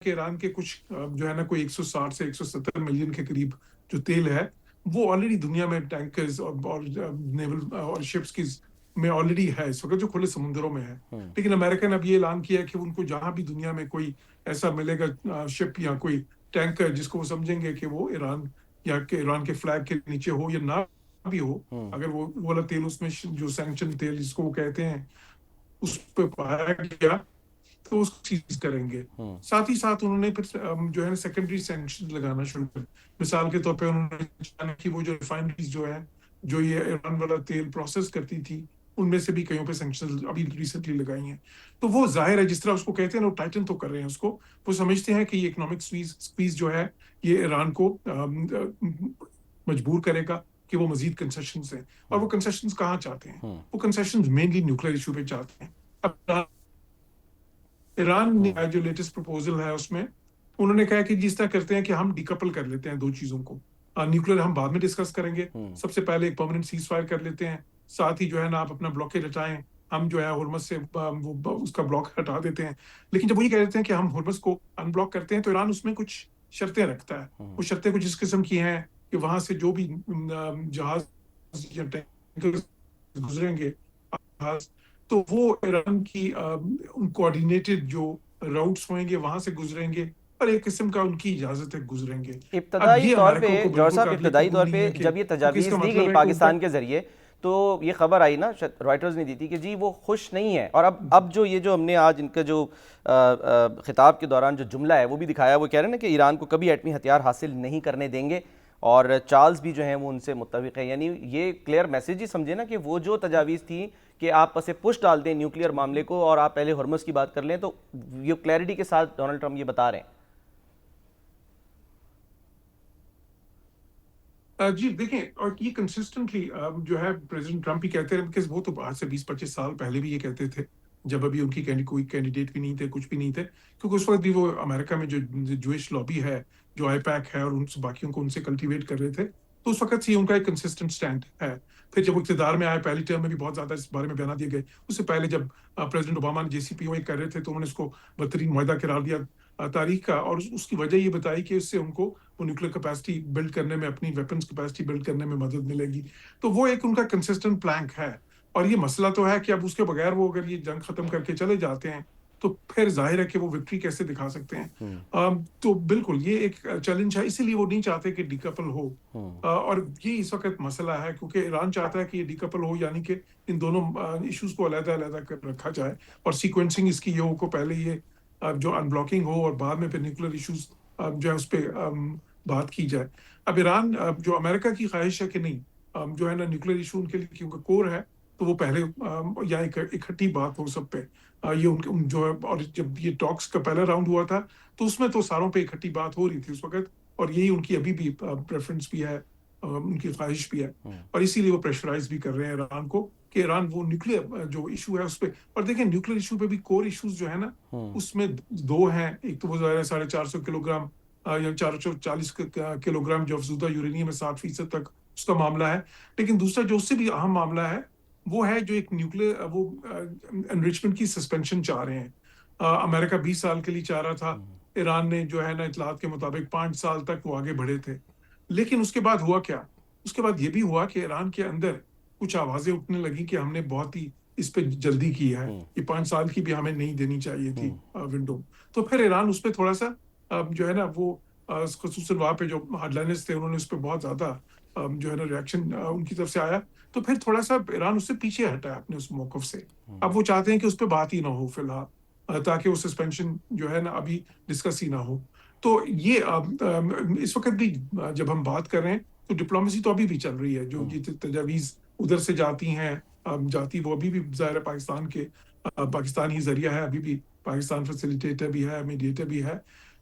کہ ایران کے کچھ جو ہے نا کوئی 160 سے 170 ملین کے قریب جو تیل ہے وہ آلریڈی دنیا میں ٹینکرز اور نیول اور شپس کی میں آلریڈی ہے اس وقت جو کھلے سمندروں میں ہے. لیکن امریکہ نے اب یہ اعلان کیا کہ ان کو جہاں بھی دنیا میں کوئی ایسا ملے گا شپ یا کوئی ٹینکر جس کو وہ سمجھیں گے کہ وہ ایران یا کہ ایران کے فلیگ کے نیچے ہو یا نہ بھی ہو, اگر وہ والا تیل اس میں جو سینکشن تیل جس کو وہ کہتے ہیں اس پہ پایا گیا تو اس چیز کریں گے. ساتھ ہی ساتھ انہوں نے پھر جو ہے سیکنڈری سینکشن لگانا شروع کر. مثال کے طور پہ انہوں نے چاہا کہ وہ جو ریفائنریز جو ہے جو یہ ایران والا تیل پروسیس کرتی تھی ان میں سے بھی کئیوں پہ سینکشن ابھی ریسنٹلی لگائی ہیں. تو وہ ظاہر ہے جس طرح اس کو کہتے ہیں نا ٹائٹن تو کر رہے ہیں اس کو, وہ سمجھتے ہیں کہ یہ اکنامک سکویز جو ہے یہ ایران کو مجبور کرے گا کہ وہ مزید کنسیشنز ہیں. اور وہ کنسیشنز کہاں چاہتے ہیں؟ وہ کنسیشنز مینلی نیوکلیر ایشو پہ چاہتے ہیں. اب ایران نے جو لیٹسٹ پروپوزل ہے اس میں انہوں نے کہا کہ جس طرح کرتے ہیں کہ ہم ڈیکپل کر لیتے ہیں دو چیزوں کو, نیوکلیر ہم بعد میں ڈسکس کریں گے, سب سے پہلے ایک پرماننٹ سیز فائر کر لیتے ہیں, ساتھ ہی جو ہے نا آپ اپنا بلاکیج ہٹائیں, ہم جو ہے ہرمز سے اس کا بلاک ہٹا دیتے ہیں. لیکن جب وہی کہہ دیتے ہیں کہ ہم ہرمز کو ان بلاک کرتے ہیں تو ایران اس میں کچھ شرطیں رکھتا ہے. وہ شرطیں کچھ اس قسم کی ہیں کہ وہاں سے جو بھی جہاز یا ٹینکر گزریں گے تو وہ ایران کی کوآرڈینیٹڈ جو راؤٹس ہوئیں گے وہاں سے گزریں گے اور ایک قسم کا ان کی اجازت ہے گزریں گے. اب ابتدائی یہ طور امریکہ پہ کو جوہر بالکل صاحب قابل ابتدائی قبول طور نہیں پہ ہے کہ جب یہ کیونکہ اس کا تجاویز دی مطلب گئی ہے کہ ان کا پاکستان کے ذریعے تو یہ خبر آئی نا رائٹرز نے دی تھی کہ جی وہ خوش نہیں ہے. اور اب جو یہ جو ہم نے آج ان کا جو خطاب کے دوران جو جملہ ہے وہ بھی دکھایا, وہ کہہ رہے ہیں نا کہ ایران کو کبھی ایٹمی ہتھیار حاصل نہیں کرنے دیں گے اور چارلز بھی جو ہیں وہ ان سے متفق ہیں. یعنی یہ کلیئر میسیج ہی سمجھے نا کہ وہ جو تجاویز تھی کہ آپ پس پش ڈال دیں نیوکلیئر معاملے کو اور آپ پہلے ہرمز کی بات کر لیں, تو یہ کلیئرٹی کے ساتھ ڈونلڈ ٹرمپ یہ بتا رہے ہیں. جی دیکھیں, اور یہ کنسسٹنٹلی جو ہے پریزیڈنٹ ٹرمپ ہی کہتے ہیں کہ وہ تو آج سے 20-25 سال پہلے بھی یہ کہتے تھے جب ابھی ان کی کوئی کینڈیڈیٹ بھی نہیں تھے, کچھ بھی نہیں تھے, کیونکہ اس وقت بھی وہ امریکہ میں جو جوئش لابی ہے جو آئی پیک ہے اور ان سے باقیوں کو ان سے کلٹیویٹ کر رہے تھے, تو اس وقت سے ان کا ایک کنسسٹنٹ سٹینڈ ہے. پھر جب اقتدار میں آئے پہلی ٹرم میں بھی بہت زیادہ اس بارے میں بیانات دیے گئے. اس سے پہلے جب پریزیڈنٹ اوباما نے JCPOA کر رہے تھے تو انہوں نے اس کو بدترین معاہدہ قرار دیا تاریخ کا, اور اس کی وجہ یہ بتائی کہ اس سے ان کو وہ نیوکلیر کیپیسٹی بلڈ کرنے میں, اپنی ویپنز کیپیسٹی بلڈ کرنے میں مدد ملے گی. تو وہ ایک ان کا کنسسٹنٹ پلانک ہے. اور یہ مسئلہ تو ہے کہ اب اس کے بغیر وہ اگر یہ جنگ ختم کر کے چلے جاتے ہیں تو پھر ظاہر ہے کہ وہ وکٹری کیسے دکھا سکتے ہیں. تو بالکل یہ ایک چیلنج ہے, اسی لیے وہ نہیں چاہتے کہ ڈیکپل ہو. اور یہ اس وقت مسئلہ ہے کیونکہ ایران چاہتا ہے کہ یہ ڈیکپل ہو, یعنی کہ ان دونوں ایشوز کو علیحدہ علیحدہ کر رکھا جائے اور سیکوینسنگ اس کی یہ ہو کو پہلے یہ جو ان بلاکنگ ہو اور بعد میں پھر نیوکلیر ایشوز جو ہے اس پہ بات کی جائے. اب ایران جو امریکہ کی خواہش ہے کہ نہیں جو ہے نا نیوکلیر ایشو ان کے لیے کیونکہ کور ہے تو وہ پہلے یا اکٹھی بات ہو سب پہ یہ ان جو ہے. اور جب یہ ٹاکس کا پہلا راؤنڈ ہوا تھا تو اس میں تو ساروں پہ اکٹھی بات ہو رہی تھی اس وقت, اور یہی ان کی ابھی بھی پریفرنس بھی ہے, ان کی خواہش بھی ہے, اور اسی لیے وہ پریشرائز بھی کر رہے ہیں ایران کو کہ ایران وہ نیوکلیر جو ایشو ہے اس پہ. اور دیکھیں نیوکلیر ایشو پہ بھی کور ایشوز جو ہے نا اس میں دو ہیں. ایک تو وہ ظاہر ہے 450 کلو گرام یا 440 کلو گرام جو افزودہ یورینیم ہے 60% تک اس کا معاملہ ہے. لیکن دوسرا جو اس سے بھی اہم معاملہ ہے وہ ہے جو ایک نیوکلیر وہ انریچمنٹ کی سسپینشن چاہ رہے ہیں. امریکہ 20 سال کے لیے چاہ رہا تھا, ایران نے جو ہے نا اطلاعات کے مطابق 5 سال تک وہ آگے بڑھے تھے. لیکن اس کے بعد ہوا کیا, اس کے بعد یہ بھی ہوا کہ ایران کے اندر کچھ آوازیں اٹھنے لگی کہ ہم نے بہت ہی اس پہ جلدی کی ہے, یہ 5 سال کی بھی ہمیں نہیں دینی چاہیے تھی ونڈو. تو پھر ایران اس پہ تھوڑا سا جو ہے نا وہ خصوصاً وہاں پہ جو ہارڈ لائنرز تھے انہوں نے اس پہ بہت زیادہ جو ہے نا ریاکشن ان کی طرف سے آیا. تو پھر تھوڑا سا ایران اس سے پیچھے ہٹا اپنے اس موقف سے. اب وہ چاہتے ہیں کہ اس پہ بات ہی نہ ہو فی الحال, تاکہ وہ سسپینشن جو ہے نا ابھی ڈسکس ہی نہ ہو. تو یہ اس وقت بھی جب ہم بات کر رہے ہیں تو ڈپلومیسی تو ابھی بھی چل رہی ہے. جو یہ تجاویز ادھر سے جاتی ہیں وہ ابھی بھی ظاہر پاکستان ہی ذریعہ ہے, ابھی بھی پاکستان فیسیلیٹیٹر بھی ہے, میڈیٹر بھی ہے.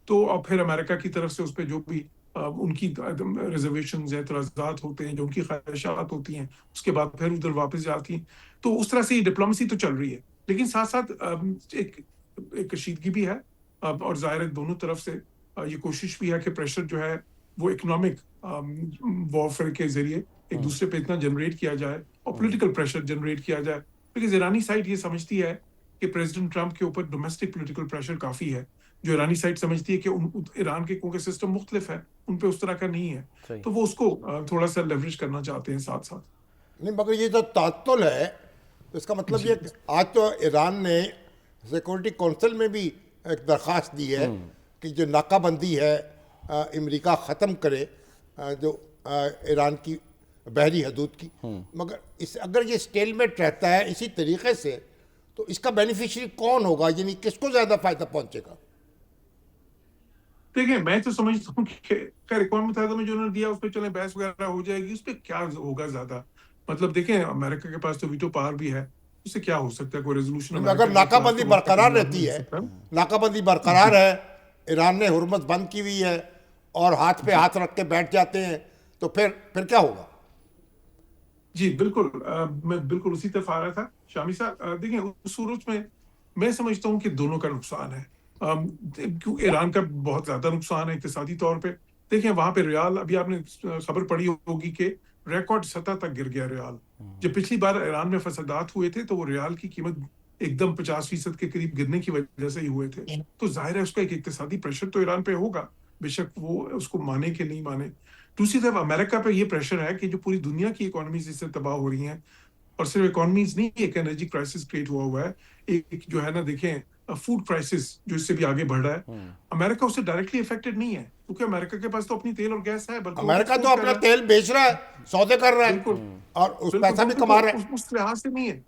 تو اور پھر امریکہ کی طرف سے اس پہ جو بھی ان کی ریزرویشنز اعتراضات ہوتے ہیں, جو ان کی خواہشات ہوتی ہیں, اس کے بعد پھر ادھر واپس جاتی ہیں. تو اس طرح سے یہ ڈپلومیسی تو چل رہی ہے, لیکن ساتھ ساتھ ایک کشیدگی بھی ہے. اور ظاہر دونوں طرف سے یہ کوشش بھی ہے کہ پریشر جو ہے وہ اکنامک وارفیئر کے ذریعے ایک دوسرے پہ اتنا جنریٹ کیا جائے اور پولیٹیکل پریشر جنریٹ کیا جائے. کیونکہ ایرانی سائڈ یہ سمجھتی ہے کہ پریزیڈنٹ ٹرمپ کے اوپر ڈومیسٹک پولیٹیکل پریشر کافی ہے. جو ایرانی سائڈ سمجھتی ہے کہ ایران کے کیونکہ سسٹم مختلف ہے، ان پہ اس طرح کا نہیں ہے، تو وہ اس کو تھوڑا سا لیوریج کرنا چاہتے ہیں ساتھ ساتھ. نہیں، مگر یہ جو تعطل ہے تو اس کا مطلب یہ کہ آج تو ایران نے سیکورٹی کونسل میں بھی ایک درخواست دی ہے کہ جو ناکہ بندی ہے امریکہ ختم کرے جو ایران کی بحری حدود کی. مگر اگر یہ اسٹیل میٹ رہتا ہے اسی طریقے سے تو اس کا بینیفیشری کون ہوگا، یعنی کس کو زیادہ فائدہ پہنچے گا؟ دیکھیں میں تو سمجھتا ہوں کہ خیر اقوام متحدہ میں جو انہوں نے دیا اس پہ چلیں بحث وغیرہ ہو جائے گی، اس پہ کیا ہوگا زیادہ. مطلب دیکھیں امریکہ کے پاس تو ویٹو پاور بھی ہے، اس سے کیا ہو سکتا ہے، کوئی ریزولوشن اگر ناکہ بندی برقرار رہتی ہے، ناکہ بندی برقرار ہے، ایران نے ہرمز بند کی ہوئی ہے اور ہاتھ پہ ہاتھ رکھ کے بیٹھ جاتے ہیں، تو پھر کیا ہوگا؟ جی بالکل، میں بالکل اسی طرف آ رہا تھا شامی صاحب. دیکھیں اس صورت میں سمجھتا ہوں کہ دونوں کا نقصان ہے. کیوں ایران کا بہت زیادہ نقصان ہے اقتصادی طور پہ. دیکھیں وہاں پہ ریال، ابھی آپ نے خبر پڑھی ہوگی کہ ریکارڈ سطح تک گر گیا ریال. جب پچھلی بار ایران میں فسادات ہوئے تھے تو وہ ریال کی قیمت ایک دم 50% کے قریب گرنے کی وجہ سے ہی ہوئے تھے. تو ظاہر ہے اس کا ایک اقتصادی پریشر تو ایران پہ ہوگا، بے شک وہ اس کو مانے کہ نہیں مانے. دوسری طرف امریکہ پہ یہ پریشر ہے کہ جو پوری دنیا کی اکانومیز اس سے تباہ ہو رہی ہیں، اور صرف اکانومیز نہیں، ایک انرجی کرائسس کریٹ ہوا ہے، ایک جو ہے نا دیکھیں فوڈ کرائسس جو اس سے بھی آگے بڑھ رہا ہے. امریکہ اس سے ڈائریکٹلی افیکٹڈ نہیں ہے کیونکہ امریکہ کے پاس تو اپنی تیل اور گیس ہے، بلکہ امریکہ تو اپنا تیل بیچ رہا ہے، سودے کر رہا ہے، بالکل اور اس پیسہ بھی کما رہا ہے. اس لحاظ سے نہیں ہے.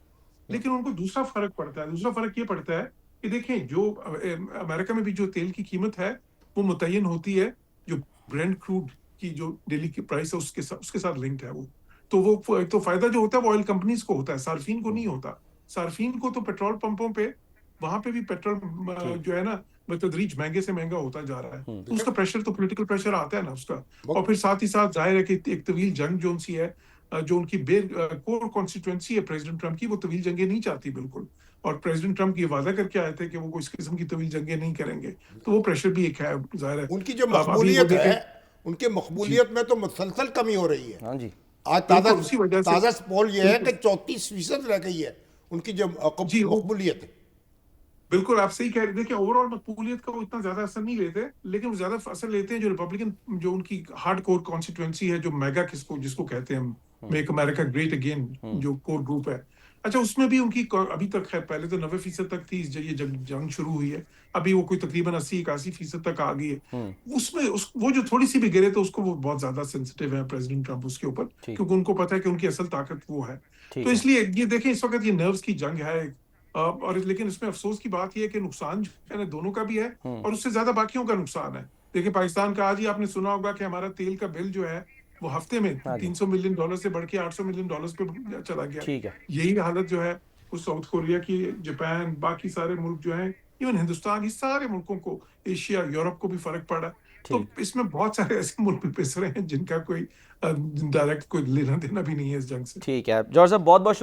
لیکن ان کو دوسرا فرق پڑتا ہے، دوسرا فرق یہ پڑتا ہے کہ دیکھیں جو امریکہ میں بھی جو تیل کی قیمت ہے وہ متعین ہوتی ہے جو برینٹ کروڈ کی جو ڈیلی کی پرائس ہے اس کے ساتھ لنکڈ ہے. وہ تو فائدہ جو ہوتا ہے وہ آئل کمپنیز کو ہوتا ہے، صارفین کو نہیں ہوتا. صارفین کو تو پیٹرول پمپوں پہ وہاں پہ بھی پیٹرول جو ہے نا بتدریج مہنگے سے مہنگا ہوتا جا رہا ہے. اس کا پریشر تو پولیٹیکل پریشر آتا ہے نا اس کا. اور پھر ساتھ ہی ساتھ ظاہر ہے کہ ایک طویل جنگ جو ان سی ہے، جو ان کی کور کانسٹیٹوئنسی ہے پریزیڈنٹ ٹرمپ کی، وہ طویل جنگیں نہیں چاہتی بالکل. اور پریزیڈنٹ ٹرمپ یہ وعدہ کر کے آئے تھے کہ وہ اس قسم کی طویل جنگیں نہیں کریں گے. تو وہ پریشر بھی ایک ہے ظاہر ہے. ان کی جو مقبولیت ہے، ان کے مقبولیت میں تو مسلسل کمی ہو رہی ہے. ہاں جی، آج تازہ پول یہ ہے کہ 34% رہ گئی ہے ان کی جو مقبولیت ہے. بالکل آپ صحیح کہہ رہے ہیں. دیکھیں اوور آل مقبولیت کا وہ اتنا زیادہ اثر نہیں لیتے، لیکن وہ زیادہ اثر لیتے ہیں جو ریپبلکن، جو ان کی ہارڈ کور کانسٹیٹوئنسی ہے، جو میگا جس کو کہتے ہیں میک امریکہ گریٹ اگین، جو کور گروپ ہے. اچھا اس میں بھی ان کی ابھی تک خیر پہلے تو 90% تک تھی یہ جنگ شروع ہوئی ہے، ابھی وہ کوئی تقریباً 80-81% تک آ گئی ہے. اس میں وہ جو تھوڑی سی بھی گرے تو اس کو وہ بہت زیادہ سینسٹیو ہے پریزیڈنٹ ٹرمپ اس کے اوپر، کیونکہ ان کو پتا ہے کہ ان کی اصل طاقت وہ ہے. تو اس لیے یہ دیکھیں اس وقت یہ نروز کی جنگ ہے. اور لیکن اس میں افسوس کی بات یہ ہے کہ نقصان جو ہے نا دونوں کا بھی ہے، اور اس سے زیادہ باقیوں کا نقصان ہے. دیکھیں پاکستان کا آج ہی آپ نے سنا ہوگا کہ ہمارا تیل کا بل جو ہے وہ ہفتے میں $300 ملین سے بڑھ کے $800 ملین پہ چلا گیا. یہی حالت جو ہے وہ ساؤتھ کوریا کی، جاپان، باقی سارے ملک جو ہیں، ایون ہندوستان، یہ سارے ملکوں کو، ایشیا، یورپ کو بھی فرق پڑا. تو اس میں بہت سارے ایسے ملک بھی پس رہے ہیں جن کا کوئی ڈائریکٹ کوئی لینا دینا بھی نہیں ہے اس جنگ سے. ٹھیک ہے جوہر صاحب، بہت بہت